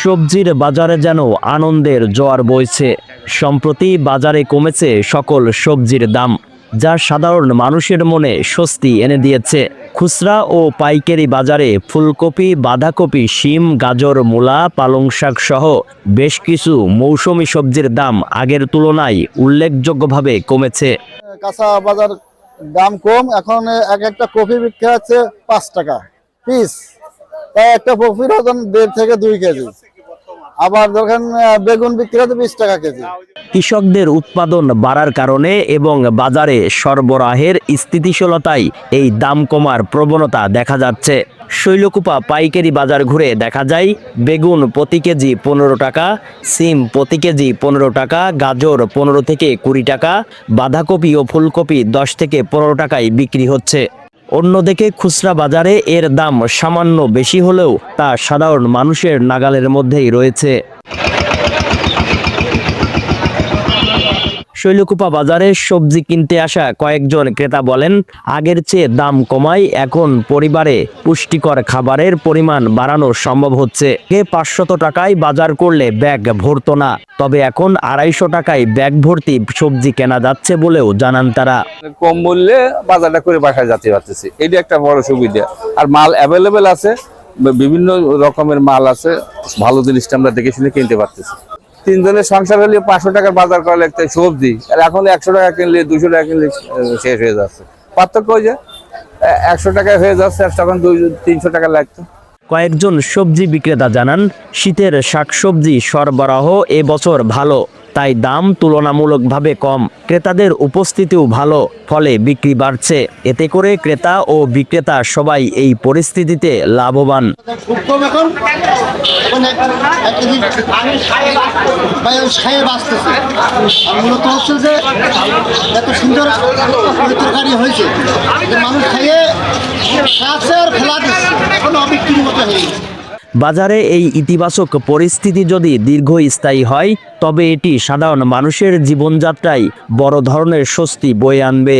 সবজির বাজারে যেন আনন্দের জোয়ার বইছে। সম্প্রতি বাজারে কমেছে সকল সবজির দাম, যা সাধারণ মানুষের মনে স্বস্তি এনে দিয়েছে। খুচরা ও পাইকারি বাজারে ফুলকপি, বাঁধাকপি, শিম, গাজর, মূলা, পালং শাক সহ বেশ কিছু মৌসুমী সবজির দাম আগের তুলনায় উল্লেখযোগ্যভাবে কমেছে। কাঁচা বাজার দাম কম। এখন এক একটা কপি বিক্রি হচ্ছে 5 টাকা পিস, তাই একটা কপির ওজন 1.5 থেকে 2 কেজি। আবার দেখেন বেগুন বিক্রি হচ্ছে 20 টাকা কেজি। কৃষকদের উৎপাদন বাড়ার কারণে এবং বাজারে সরবরাহের স্থিতিশীলতায় এই দাম কমার প্রবণতা দেখা যাচ্ছে। শৈলকুপা পাইকারি বাজার ঘুরে দেখা যায় বেগুন প্রতি কেজি 15 টাকা, সিম প্রতি কেজি 15 টাকা, গাজর 15 থেকে 20 টাকা, বাঁধাকপি ও ফুলকপি 10 থেকে 15 টাকায় বিক্রি হচ্ছে। অন্যদিকে খুচরা বাজারে এর দাম সামান্য বেশি হলেও তা সাধারণ মানুষের নাগালের মধ্যেই রয়েছে। শৈলকুপা বাজারে সবজি কিনতে আসা কয়েকজন ক্রেতা বলেন, আগের চেয়ে দাম কমায় এখন পরিবারে পুষ্টিকর খাবারের পরিমাণ বাড়ানো সম্ভব হচ্ছে। 500 টাকায় বাজার করলে ব্যাগ ভরতো না, তবে এখন 250 টাকায় ব্যাগ ভর্তি সবজি কেনা যাচ্ছে বলেও জানান তারা। কম মূল্যে বাজারটা করে বাসায় যেতে পারতেছি, এটা একটা বড় সুবিধা। আর মাল অ্যাভেলেবেল আছে, বিভিন্ন রকমের মাল আছে, ভালো জিনিসটা আমরা দেখে শুনে কিনতে পারতেছি। 3 জনের সংসার হলে 500 টাকার বাজার করা লাগতো সবজি, আর এখন 100 টাকা কিনলে 200 টাকা কিনলে শেষ হয়ে যাচ্ছে। পার্থক্য ওই যে 100 টাকায় হয়ে যাচ্ছে, আর তখন 300 টাকা লাগতো। কয়েকজন সবজি বিক্রেতা জানান, শীতের শাকসবজি সরবরাহ এবছর ভালো, তাই দাম তুলনামূলকভাবে কম। ক্রেতাদের উপস্থিতিও ভালো, ফলে বিক্রি বাড়ছে। এতে করে ক্রেতা ও বিক্রেতা সবাই এই পরিস্থিতিতে লাভবান। বাজারে এই ইতিবাচক পরিস্থিতি যদি দীর্ঘস্থায়ী হয়, তবে এটি সাধারণ মানুষের জীবনযাত্রায় বড় ধরনের স্বস্তি বয়ে আনবে।